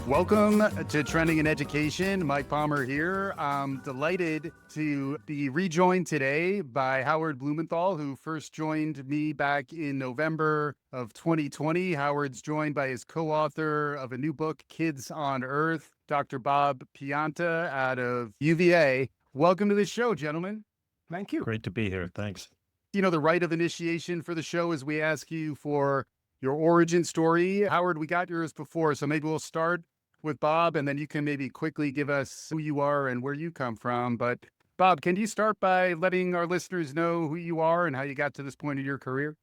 Welcome to Trending in Education. Mike Palmer here. I'm delighted to be rejoined today by Howard Blumenthal, who first joined me back in November of 2020. Howard's joined by his co-author of a new book, Kids on Earth, Dr. Bob Pianta out of UVA. Welcome to the show, gentlemen. Thank you. Great to be here. Thanks. You know, the rite of initiation for the show is we ask you for your origin story. Howard, we got yours before, so maybe we'll start with Bob, and then you can maybe quickly give us who you are and where you come from. But Bob, can you start by letting our listeners know who you are and how you got to this point in your career?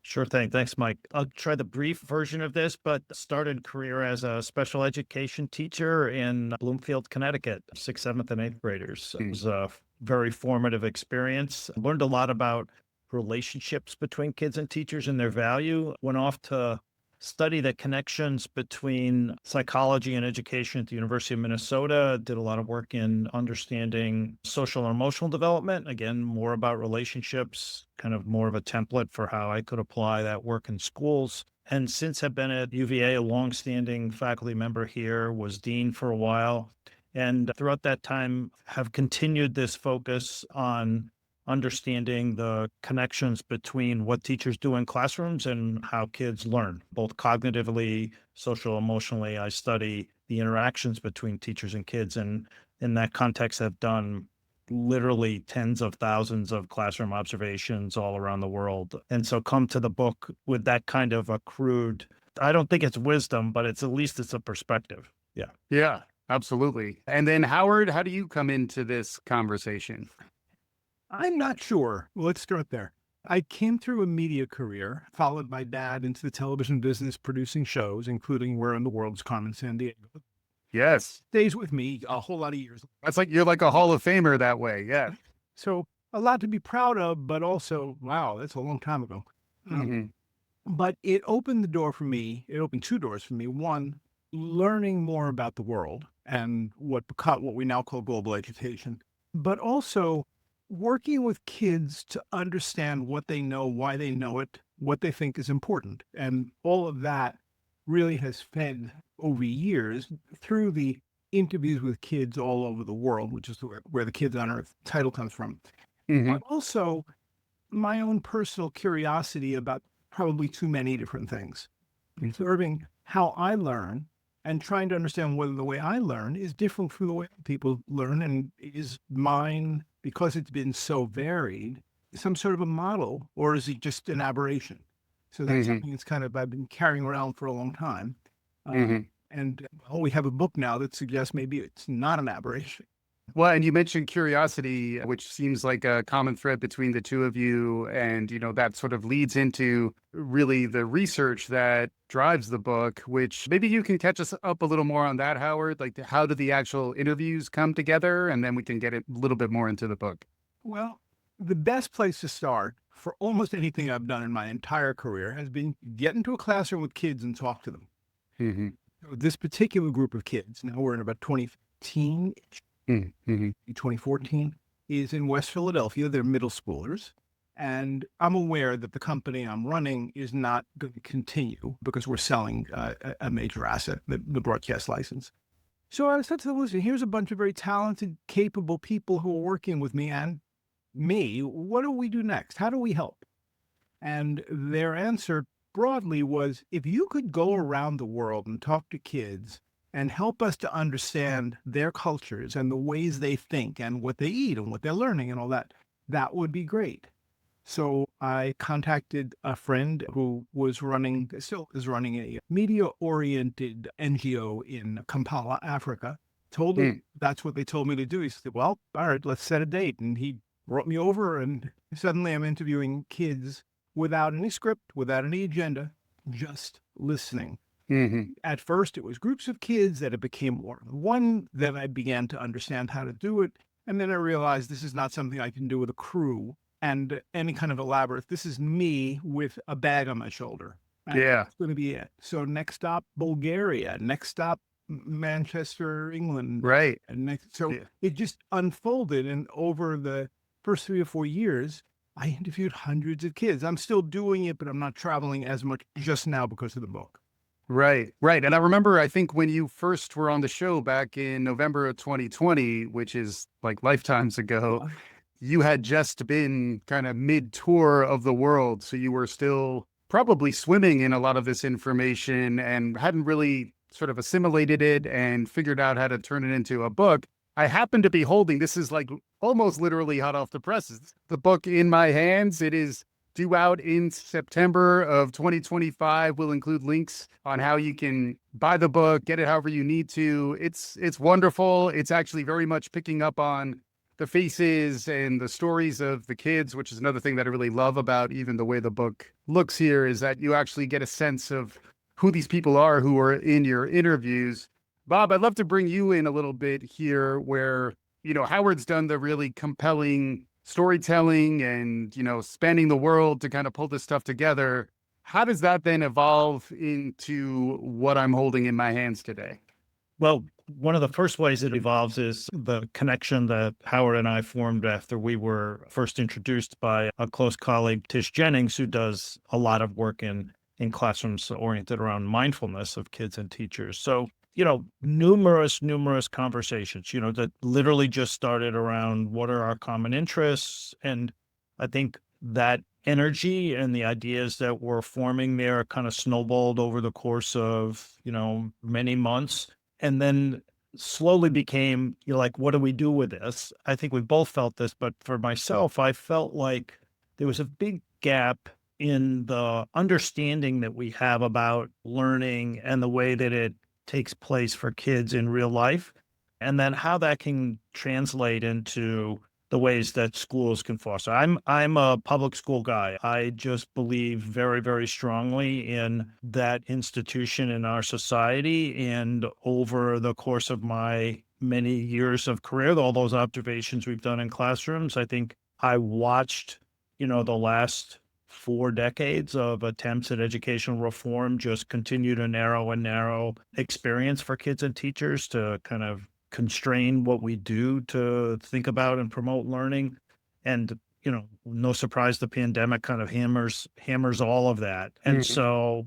Sure thing. Thanks, Mike. I'll try the brief version of this, but started career as a special education teacher in Bloomfield, Connecticut, 6th, 7th, and 8th graders. It was a very formative experience. Learned a lot about relationships between kids and teachers and their value. Went off to study the connections between psychology and education at the University of Minnesota. Did a lot of work in understanding social and emotional development. Again, more about relationships, kind of more of a template for how I could apply that work in schools. And since I've been at UVA, a longstanding faculty member here, was dean for a while. And throughout that time, have continued this focus on understanding the connections between what teachers do in classrooms and how kids learn, both cognitively, social, emotionally. I study the interactions between teachers and kids. And in that context, I've done literally tens of thousands of classroom observations all around the world. And so come to the book with that kind of a crude, I don't think it's wisdom, but at least it's a perspective. Yeah, absolutely. And then Howard, how do you come into this conversation? I'm not sure. Let's start there. I came through a media career, followed my dad into the television business producing shows, including Where in the World is Carmen Sandiego. Yes. Stays with me a whole lot of years. That's like, you're like a Hall of Famer that way. Yeah. So a lot to be proud of, but also, wow, that's a long time ago. But it opened the door for me. It opened two doors for me. One, learning more about the world and what we now call global education, but also working with kids to understand what they know, why they know it, what they think is important. And all of that really has fed over years through the interviews with kids all over the world, which is where the Kids on Earth title comes from. But also my own personal curiosity about probably too many different things, observing how I learn and trying to understand whether the way I learn is different from the way people learn, and is mine, because it's been so varied, some sort of a model, or is it just an aberration? So that's something that's I've been carrying around for a long time. And we have a book now that suggests maybe it's not an aberration. Well, and you mentioned curiosity, which seems like a common thread between the two of you. And, you know, that sort of leads into really the research that drives the book, which maybe you can catch us up a little more on that, Howard. Like, how do the actual interviews come together? And then we can get a little bit more into the book. Well, the best place to start for almost anything I've done in my entire career has been get into a classroom with kids and talk to them. This particular group of kids, now we're in about 2015, 2014, is in West Philadelphia. They're middle schoolers. And I'm aware that the company I'm running is not going to continue because we're selling a major asset, the broadcast license. So I said to them, listen, here's a bunch of very talented, capable people who are working with me and me. What do we do next? How do we help? And their answer broadly was, if you could go around the world and talk to kids and help us to understand their cultures and the ways they think and what they eat and what they're learning and all that, that would be great. So I contacted a friend who still is running a media-oriented NGO in Kampala, Africa. Told him that's what they told me to do. He said, well, all right, let's set a date. And he brought me over, and suddenly I'm interviewing kids without any script, without any agenda, just listening. At first, it was groups of kids, that it became more than one, then I began to understand how to do it. And then I realized this is not something I can do with a crew and any kind of elaborate. This is me with a bag on my shoulder. And that's going to be it. So next stop, Bulgaria. Next stop, Manchester, England. Right. And it just unfolded. And over the first 3 or 4 years, I interviewed hundreds of kids. I'm still doing it, but I'm not traveling as much just now because of the book. Right, right. And I remember, I think when you first were on the show back in November of 2020, which is like lifetimes ago, you had just been kind of mid tour of the world. So you were still probably swimming in a lot of this information and hadn't really sort of assimilated it and figured out how to turn it into a book. I happen to be holding, this is like almost literally hot off the presses, the book in my hands. It is due out in September of 2025. We'll include links on how you can buy the book, get it however you need to. It's wonderful. It's actually very much picking up on the faces and the stories of the kids, which is another thing that I really love about even the way the book looks here, is that you actually get a sense of who these people are who are in your interviews. Bob, I'd love to bring you in a little bit here where, Howard's done the really compelling storytelling and, spanning the world to kind of pull this stuff together. How does that then evolve into what I'm holding in my hands today? Well, one of the first ways it evolves is the connection that Howard and I formed after we were first introduced by a close colleague, Tish Jennings, who does a lot of work in classrooms oriented around mindfulness of kids and teachers. So, numerous conversations, that literally just started around what are our common interests. And I think that energy and the ideas that were forming there kind of snowballed over the course of, many months. And then slowly became, like, what do we do with this? I think we both felt this, but for myself, I felt like there was a big gap in the understanding that we have about learning and the way that it takes place for kids in real life, and then how that can translate into the ways that schools can foster. I'm a public school guy. I just believe very, very strongly in that institution in our society. And over the course of my many years of career, all those observations we've done in classrooms, I think I watched, the last 4 decades of attempts at educational reform just continue to narrow and narrow experience for kids and teachers to kind of constrain what we do to think about and promote learning. And, no surprise, the pandemic kind of hammers all of that. And so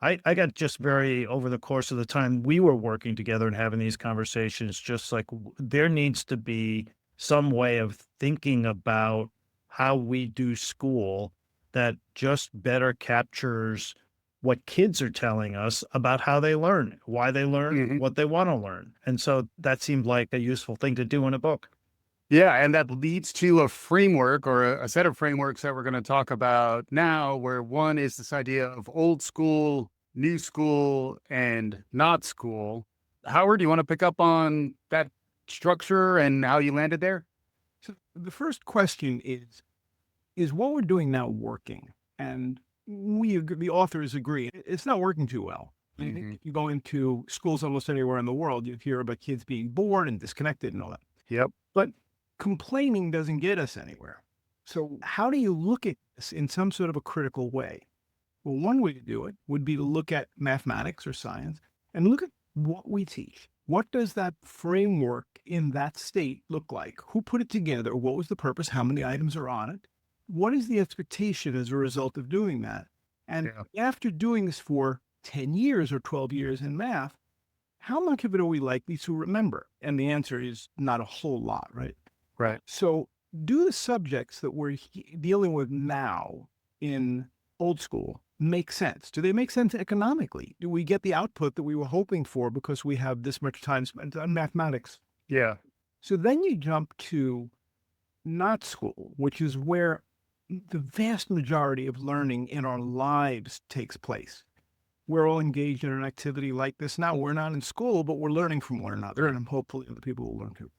I got just very, over the course of the time we were working together and having these conversations, just like there needs to be some way of thinking about how we do school that just better captures what kids are telling us about how they learn, why they learn, what they want to learn. And so that seemed like a useful thing to do in a book. Yeah, and that leads to a framework or a set of frameworks that we're going to talk about now, where one is this idea of old school, new school, and not school. Howard, do you want to pick up on that structure and how you landed there? So the first question is what we're doing now working? And the authors agree, it's not working too well. I think you go into schools almost anywhere in the world, you hear about kids being bored and disconnected and all that. Yep. But complaining doesn't get us anywhere. So how do you look at this in some sort of a critical way? Well, one way to do it would be to look at mathematics or science and look at what we teach. What does that framework in that state look like? Who put it together? What was the purpose? How many items are on it? What is the expectation as a result of doing that? And after doing this for 10 years or 12 years in math, how much of it are we likely to remember? And the answer is not a whole lot, right? Right. So do the subjects that we're dealing with now in old school make sense? Do they make sense economically? Do we get the output that we were hoping for because we have this much time spent on mathematics? Yeah. So then you jump to not school, which is where the vast majority of learning in our lives takes place. We're all engaged in an activity like this now. We're not in school, but we're learning from one another, and hopefully other people will learn too.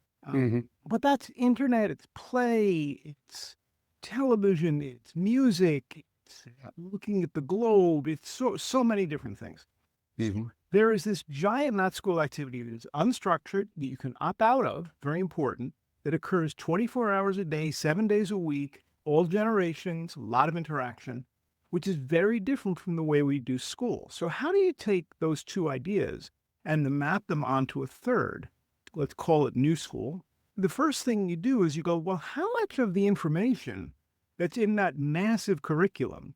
But that's internet, it's play, it's television, it's music, it's looking at the globe, it's so many different things. There is this giant not school activity that is unstructured, that you can opt out of, very important, that occurs 24 hours a day, 7 days a week, all generations, a lot of interaction, which is very different from the way we do school. So how do you take those two ideas and map them onto a third? Let's call it new school. The first thing you do is you go, well, how much of the information that's in that massive curriculum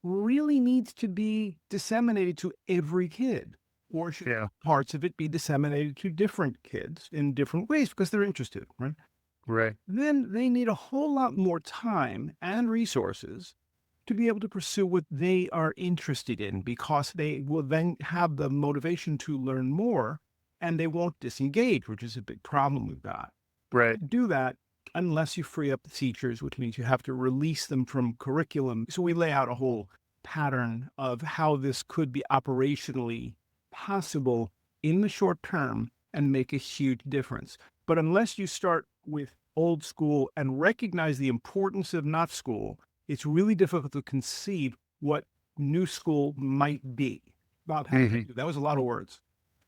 really needs to be disseminated to every kid? Or should Yeah. parts of it be disseminated to different kids in different ways because they're interested, right? Right. Then they need a whole lot more time and resources to be able to pursue what they are interested in, because they will then have the motivation to learn more and they won't disengage, which is a big problem we've got. Right. Do that unless you free up the teachers, which means you have to release them from curriculum. So we lay out a whole pattern of how this could be operationally possible in the short term and make a huge difference. But unless you start with old school and recognize the importance of not school, it's really difficult to conceive what new school might be. Bob, how do you do? That was a lot of words.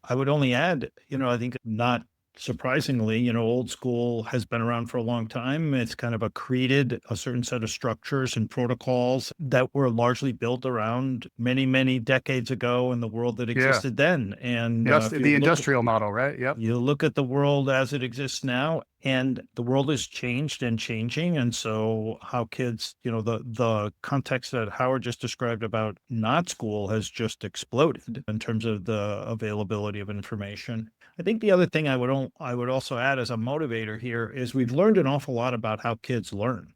I would only add, I think not surprisingly, old school has been around for a long time. It's kind of accreted a certain set of structures and protocols that were largely built around many, many decades ago in the world that Yeah. existed then. And Yes, if the you look industrial model, right? Yep. you look at the world as it exists now, and the world has changed and changing. And so how kids, the context that Howard just described about not school has just exploded in terms of the availability of information. I think the other thing I would also add as a motivator here is we've learned an awful lot about how kids learn.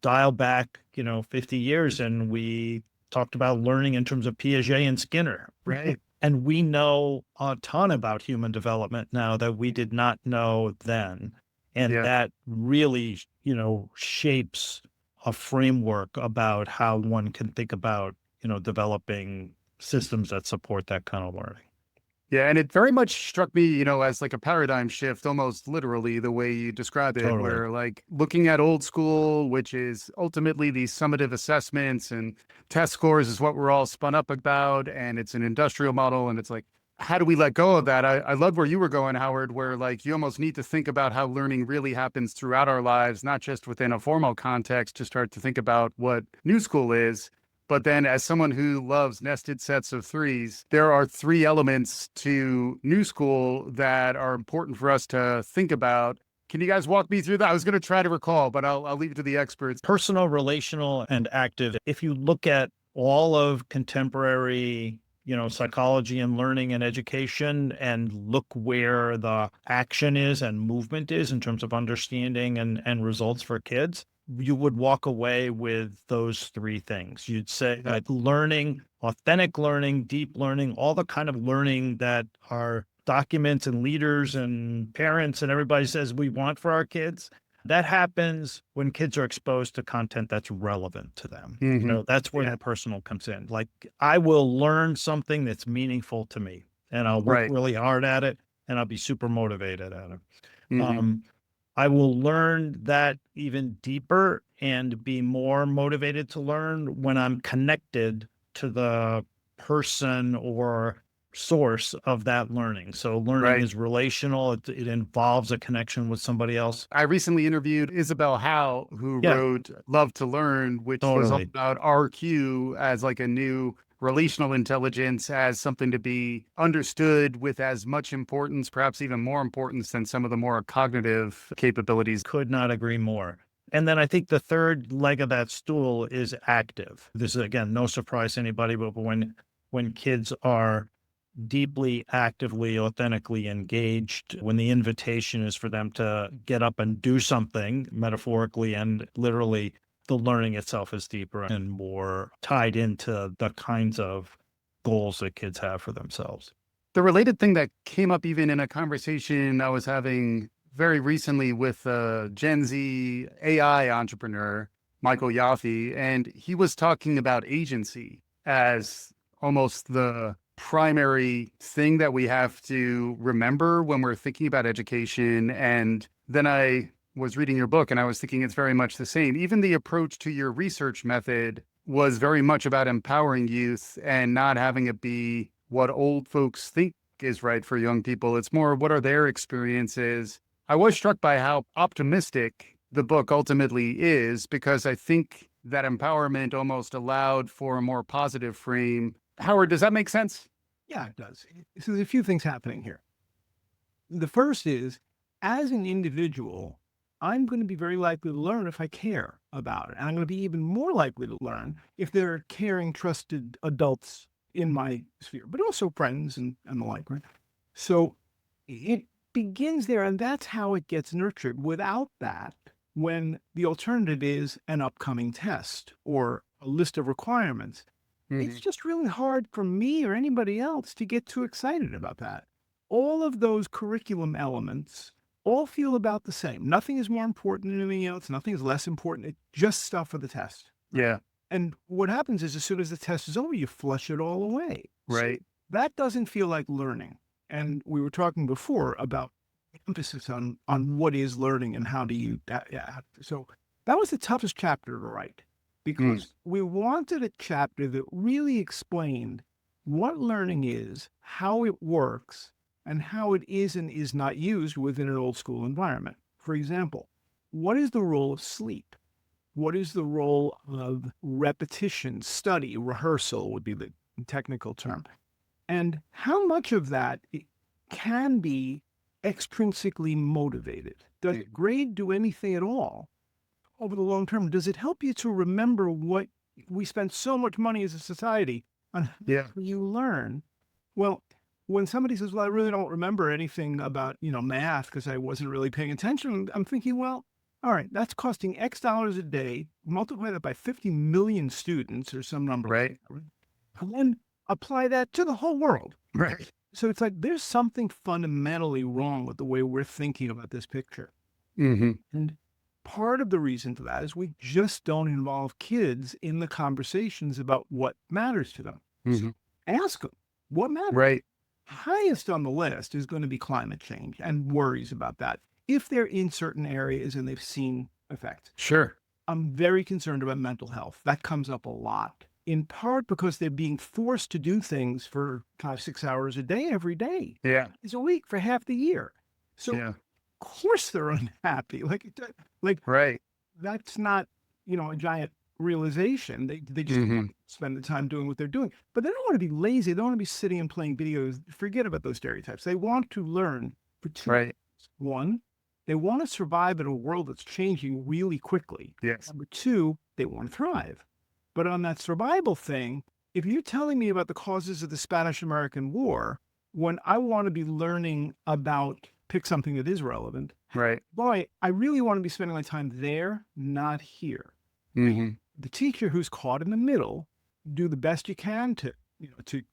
Dial back, 50 years, and we talked about learning in terms of Piaget and Skinner, right? And we know a ton about human development now that we did not know then. And Yeah. that really, shapes a framework about how one can think about, developing systems that support that kind of learning. Yeah, and it very much struck me, as like a paradigm shift, almost literally the way you described it, Totally. where like looking at old school, which is ultimately these summative assessments and test scores is what we're all spun up about. And it's an industrial model. And it's like, how do we let go of that? I love where you were going, Howard, where like you almost need to think about how learning really happens throughout our lives, not just within a formal context to start to think about what new school is. But then as someone who loves nested sets of threes, there are three elements to new school that are important for us to think about. Can you guys walk me through that? I was going to try to recall, but I'll leave it to the experts. Personal, relational, and active. If you look at all of contemporary, psychology and learning and education, and look where the action is and movement is in terms of understanding and results for kids, you would walk away with those three things. You'd say like learning, authentic learning, deep learning, all the kind of learning that our documents and leaders and parents and everybody says we want for our kids. That happens when kids are exposed to content that's relevant to them. That's where the personal comes in. Like, I will learn something that's meaningful to me, and I'll work really hard at it, and I'll be super motivated at it. I will learn that even deeper and be more motivated to learn when I'm connected to the person or source of that learning. So learning is relational. It involves a connection with somebody else. I recently interviewed Isabel Howe, who wrote Love to Learn, which was all about RQ as like a new relational intelligence, as something to be understood with as much importance, perhaps even more importance than some of the more cognitive capabilities. Could not agree more. And then I think the third leg of that stool is active. This is, again, no surprise to anybody, but when kids are deeply, actively, authentically engaged, when the invitation is for them to get up and do something, metaphorically and literally, the learning itself is deeper and more tied into the kinds of goals that kids have for themselves. The related thing that came up even in a conversation I was having very recently with a Gen Z AI entrepreneur, Michael Yaffe, and he was talking about agency as almost the primary thing that we have to remember when we're thinking about education. And then I was reading your book and I was thinking it's very much the same. Even the approach to your research method was very much about empowering youth and not having it be what old folks think is right for young people. It's more what are their experiences. I was struck by how optimistic the book ultimately is, because I think that empowerment almost allowed for a more positive frame. Howard, does that make sense? Yeah, it does. So there's a few things happening here. The first is, as an individual, I'm going to be very likely to learn if I care. about it. And I'm going to be even more likely to learn if there are caring, trusted adults in my sphere, but also friends and the like, right? So it begins there, and that's how it gets nurtured. Without that, when the alternative is an upcoming test or a list of requirements, it's just really hard for me or anybody else to get too excited about that. All of those curriculum elements all feel about the same. Nothing is more important than anything else. Nothing is less important. It's just stuff for the test. Yeah. And what happens is as soon as the test is over, you flush it all away. Right. So that doesn't feel like learning. And we were talking before about emphasis on what is learning and how do you, so that was the toughest chapter to write because we wanted a chapter that really explained what learning is, how it works, and how it is and is not used within an old school environment. For example, what is the role of sleep? What is the role of repetition, study, rehearsal would be the technical term. And how much of that can be extrinsically motivated? Does grade do anything at all over the long term? Does it help you to remember what we spend so much money as a society on how you learn? Well, when somebody says, well, I really don't remember anything about, math because I wasn't really paying attention, I'm thinking, well, all right, that's costing X dollars a day, multiply that by 50 million students or some number. Right. And then apply that to the whole world. Right. So it's like there's something fundamentally wrong with the way we're thinking about this picture. And part of the reason for that is we just don't involve kids in the conversations about what matters to them. So ask them, what matters? Right. Highest on the list is going to be climate change and worries about that if they're in certain areas and they've seen effects. Sure. I'm very concerned about mental health. That comes up a lot, in part because they're being forced to do things for 5-6 hours a day every day. Yeah. It's a week for half the year. So of course they're unhappy. Right. That's not, a giant realization. They just want to spend the time doing what they're doing. But they don't want to be lazy. They don't want to be sitting and playing videos. Forget about those stereotypes. They want to learn for two reasons. One, they want to survive in a world that's changing really quickly. Yes. Number two, they want to thrive. But on that survival thing, if you're telling me about the causes of the Spanish-American War, when I want to be learning about, pick something that is relevant, right? Boy, I really want to be spending my time there, not here. The teacher who's caught in the middle, do the best you can to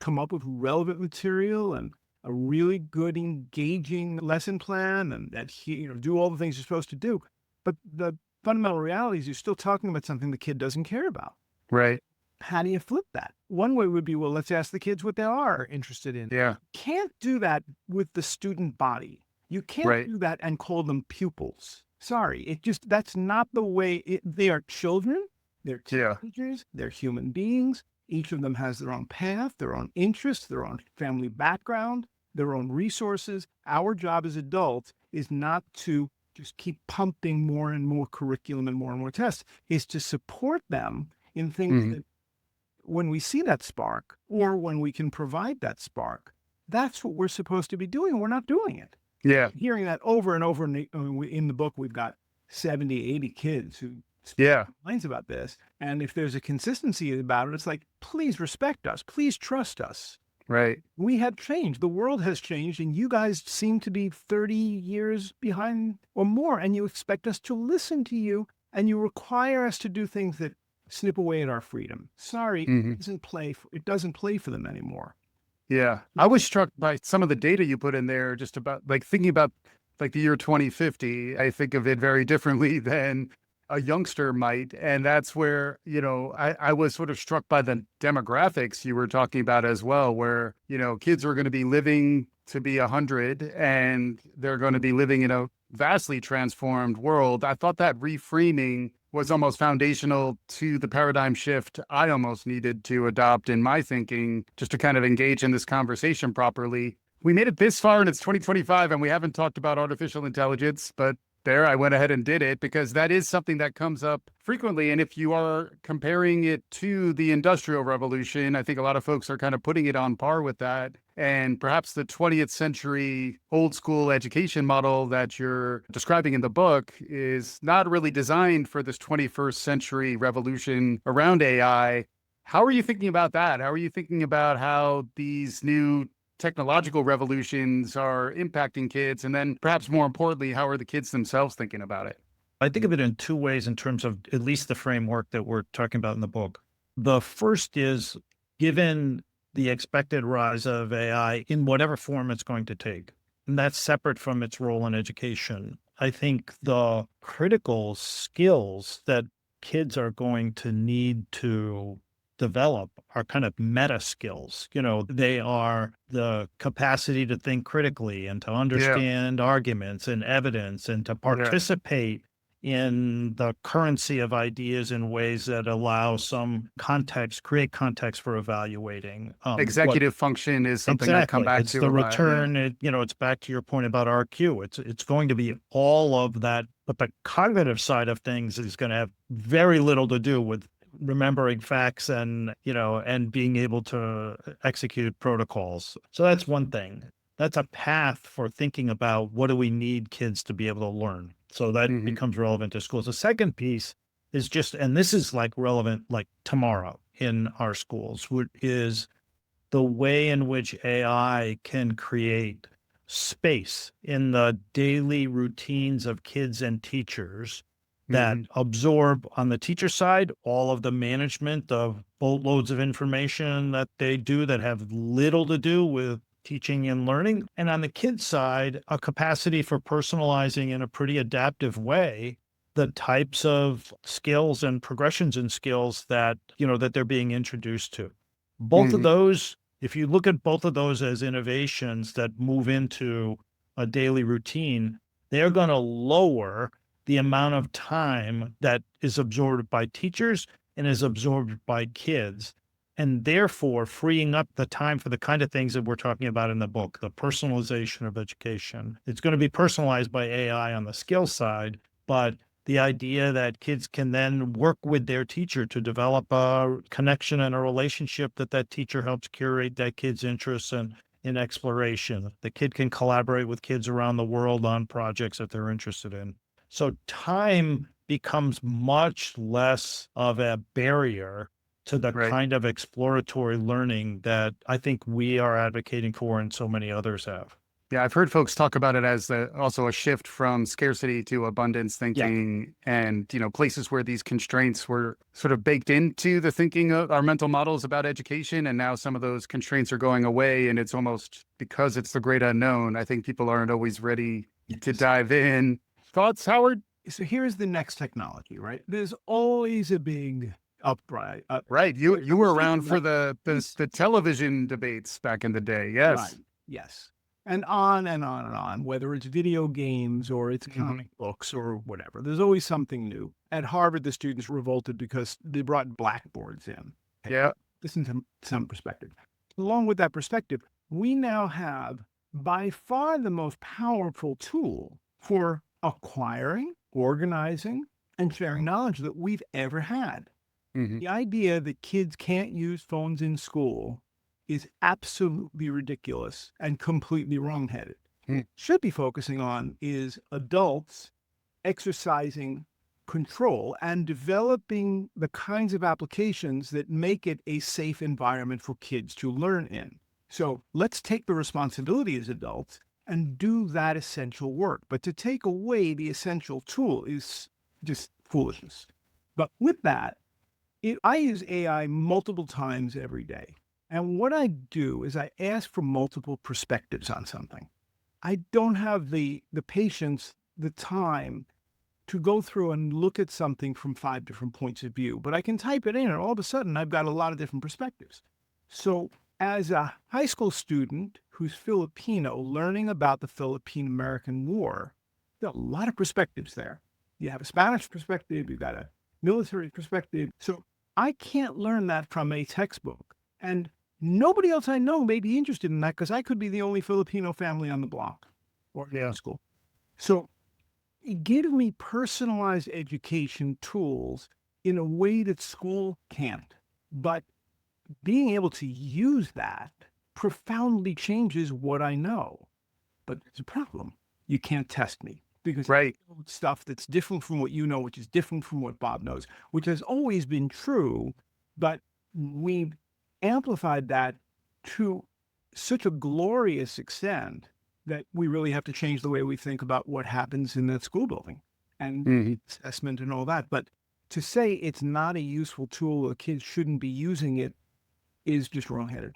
come up with relevant material and a really good, engaging lesson plan, and that do all the things you're supposed to do. But the fundamental reality is you're still talking about something the kid doesn't care about. Right. How do you flip that? One way would be, well, let's ask the kids what they are interested in. Yeah. Can't do that with the student body. You can't do that and call them pupils. Sorry, that's not the way. They are children. They're teenagers. They're human beings. Each of them has their own path, their own interests, their own family background, their own resources. Our job as adults is not to just keep pumping more and more curriculum and more tests, is to support them in things that when we see that spark or when we can provide that spark, that's what we're supposed to be doing. We're not doing it. Yeah. Hearing that over and over in the book, we've got 70, 80 kids who complains about this. And if there's a consistency about it, it's like, please respect us. Please trust us. Right. We have changed. The world has changed, and you guys seem to be 30 years behind or more, and you expect us to listen to you, and you require us to do things that snip away at our freedom. Sorry, it doesn't play for them anymore. Yeah. I was struck by some of the data you put in there, just about thinking about the year 2050. I think of it very differently than a youngster might. And that's where, I was sort of struck by the demographics you were talking about as well, where, kids are going to be living to be 100 and they're going to be living in a vastly transformed world. I thought that reframing was almost foundational to the paradigm shift I almost needed to adopt in my thinking, just to kind of engage in this conversation properly. We made it this far and it's 2025 and we haven't talked about artificial intelligence, but I went ahead and did it because that is something that comes up frequently. And if you are comparing it to the Industrial Revolution, I think a lot of folks are kind of putting it on par with that. And perhaps the 20th century old school education model that you're describing in the book is not really designed for this 21st century revolution around AI. How are you thinking about that? How are you thinking about how these new technological revolutions are impacting kids? And then perhaps more importantly, how are the kids themselves thinking about it? I think of it in two ways in terms of at least the framework that we're talking about in the book. The first is given the expected rise of AI in whatever form it's going to take, and that's separate from its role in education. I think the critical skills that kids are going to need to develop are kind of meta skills. They are the capacity to think critically and to Yeah. understand arguments and evidence and to Yeah. participate in the currency of ideas in ways that allow some context, create context for evaluating what Executive function is something I come exactly. back It's to the a lot. Yeah. return. It's back to your point about RQ. It's going to be all of that, but the cognitive side of things is going to have very little to do with remembering facts and being able to execute protocols. So that's one thing. That's a path for thinking about what do we need kids to be able to learn. So that Hmm. becomes relevant to schools. The second piece is just, and this is like relevant like tomorrow in our schools, is the way in which AI can create space in the daily routines of kids and teachers that Hmm. absorb on the teacher side all of the management of boatloads of information that they do that have little to do with teaching and learning. And on the kids side, a capacity for personalizing in a pretty adaptive way the types of skills and progressions in skills that they're being introduced to. Both of Hmm. those, if you look at both of those as innovations that move into a daily routine, they're going to lower the amount of time that is absorbed by teachers and is absorbed by kids, and therefore freeing up the time for the kind of things that we're talking about in the book, the personalization of education. It's going to be personalized by AI on the skill side, but the idea that kids can then work with their teacher to develop a connection and a relationship that teacher helps curate that kid's interests and in exploration. The kid can collaborate with kids around the world on projects that they're interested in. So time becomes much less of a barrier to the Right. kind of exploratory learning that I think we are advocating for and so many others have. Yeah, I've heard folks talk about it as also a shift from scarcity to abundance Yeah. thinking, and places where these constraints were sort of baked into the thinking of our mental models about education, and now some of those constraints are going away, and it's almost because it's the great unknown. I think people aren't always ready to Yes. dive in. Thoughts, Howard? So here's the next technology, right? There's always a big uprising. Right, you were around for Right. the television debates back in the day. Yes. Right. Yes. And on and on and on, whether it's video games or it's Mhm. comic books or whatever. There's always something new. At Harvard, the students revolted because they brought blackboards in. Okay, Yeah. listen to some perspective. Along with that perspective, we now have by far the most powerful tool for acquiring, organizing, and sharing knowledge that we've ever had. Hmm. The idea that kids can't use phones in school is absolutely ridiculous and completely wrongheaded. Hmm. Should be focusing on is adults exercising control and developing the kinds of applications that make it a safe environment for kids to learn in. So let's take the responsibility as adults and do that essential work. But to take away the essential tool is just foolishness. But with that, I use AI multiple times every day. And what I do is I ask for multiple perspectives on something. I don't have the patience, the time to go through and look at something from 5 different points of view, but I can type it in and all of a sudden I've got a lot of different perspectives. So as a high school student who's Filipino learning about the Philippine-American War, there are a lot of perspectives there. You have a Spanish perspective, you've got a military perspective. So I can't learn that from a textbook. And nobody else I know may be interested in that because I could be the only Filipino family on the block or in school. So give me personalized education tools in a way that school can't. But being able to use that profoundly changes what I know. But there's a problem. You can't test me because Right. stuff that's different from what you know, which is different from what Bob knows, which has always been true, but we've amplified that to such a glorious extent that we really have to change the way we think about what happens in that school building and Mhm. assessment and all that. But to say it's not a useful tool or kids shouldn't be using it is just wrongheaded.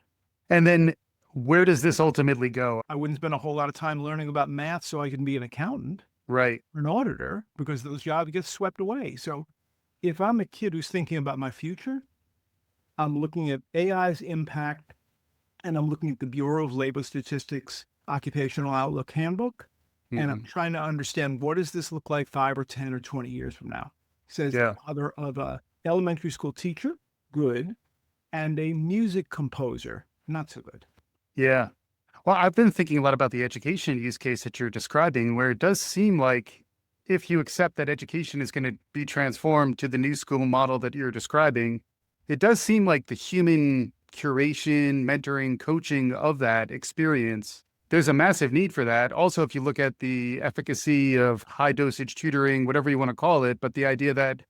And then where does this ultimately go? I wouldn't spend a whole lot of time learning about math so I can be an accountant Right. or an auditor because those jobs get swept away. So if I'm a kid who's thinking about my future, I'm looking at AI's impact and I'm looking at the Bureau of Labor Statistics Occupational Outlook Handbook, and I'm Mhm. trying to understand what does this look like 5 or 10 or 20 years from now. Says the Yeah. mother of a elementary school teacher, good, and a music composer, not so good. Yeah. Well, I've been thinking a lot about the education use case that you're describing, where it does seem like if you accept that education is going to be transformed to the new school model that you're describing, it does seem like the human curation, mentoring, coaching of that experience, there's a massive need for that. Also, if you look at the efficacy of high dosage tutoring, whatever you want to call it, but the idea that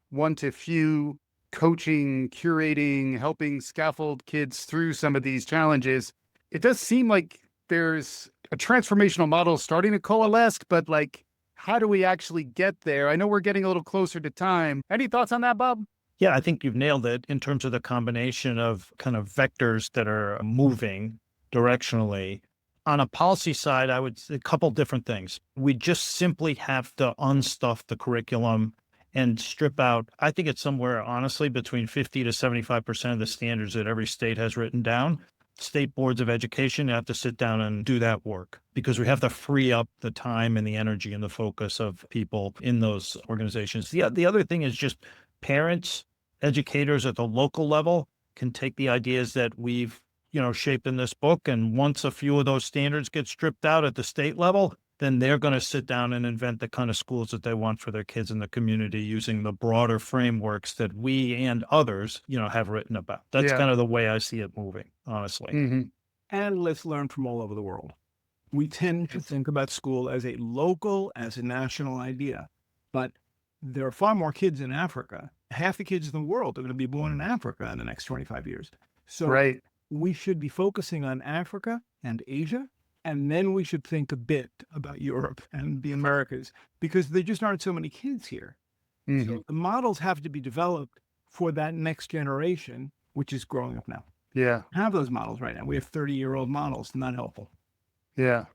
one to few coaching, curating, helping scaffold kids through some of these challenges, it does seem like there's a transformational model starting to coalesce, but like, how do we actually get there? I know we're getting a little closer to time. Any thoughts on that, Bob? Yeah, I think you've nailed it in terms of the combination of kind of vectors that are moving directionally. On a policy side, I would say a couple different things. We just simply have to unstuff the curriculum and strip out, I think it's somewhere honestly between 50 to 75% of the standards that every state has written down. State boards of education have to sit down and do that work because we have to free up the time and the energy and the focus of people in those organizations. The other thing is just parents, educators at the local level can take the ideas that we've, shaped in this book. And once a few of those standards get stripped out at the state level, then they're going to sit down and invent the kind of schools that they want for their kids in the community using the broader frameworks that we and others, have written about. That's Yeah. kind of the way I see it moving, honestly. Hmm. And let's learn from all over the world. We tend to think about school as a local, as a national idea, but there are far more kids in Africa. Half the kids in the world are going to be born in Africa in the next 25 years. So Right. we should be focusing on Africa and Asia, and then we should think a bit about Europe and the Americas because there just aren't so many kids here. Hmm. So the models have to be developed for that next generation, which is growing up now. Yeah. Have those models right now. We have 30-year-old models, not helpful. Yeah.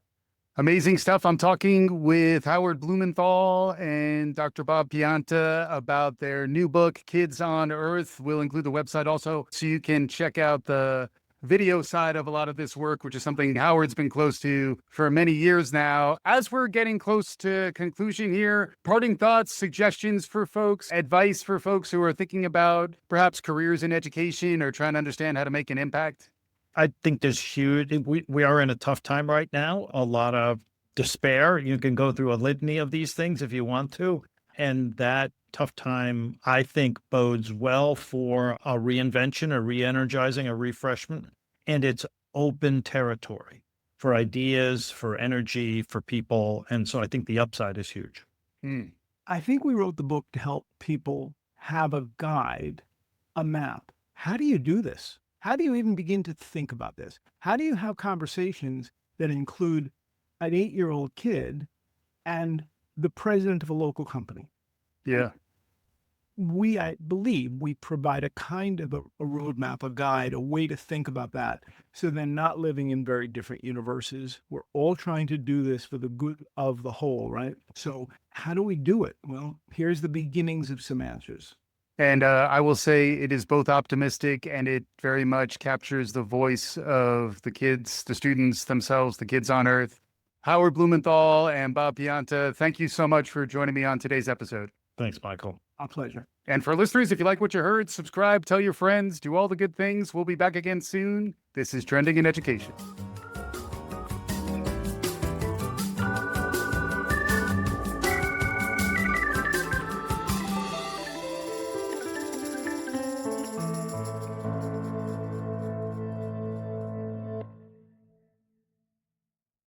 Amazing stuff. I'm talking with Howard Blumenthal and Dr. Bob Pianta about their new book, Kids on Earth. We'll include the website also so you can check out the video side of a lot of this work, which is something Howard's been close to for many years now. As we're getting close to conclusion here, parting thoughts, suggestions for folks, advice for folks who are thinking about perhaps careers in education or trying to understand how to make an impact? I think there's huge, we are in a tough time right now, a lot of despair. You can go through a litany of these things if you want to. And that tough time, I think, bodes well for a reinvention, a re-energizing, a refreshment. And it's open territory for ideas, for energy, for people. And so I think the upside is huge. Hmm. I think we wrote the book to help people have a guide, a map. How do you do this? How do you even begin to think about this? How do you have conversations that include an 8-year-old kid and the president of a local company? Yeah. I believe we provide a kind of a roadmap, a guide, a way to think about that. So they're not living in very different universes. We're all trying to do this for the good of the whole, right? So how do we do it? Well, here's the beginnings of some answers. And I will say it is both optimistic and it very much captures the voice of the kids, the students themselves, the kids on Earth. Howard Blumenthal and Bob Pianta, thank you so much for joining me on today's episode. Thanks, Michael. Our pleasure. And for listeners, if you like what you heard, subscribe, tell your friends, do all the good things. We'll be back again soon. This is Trending in Education.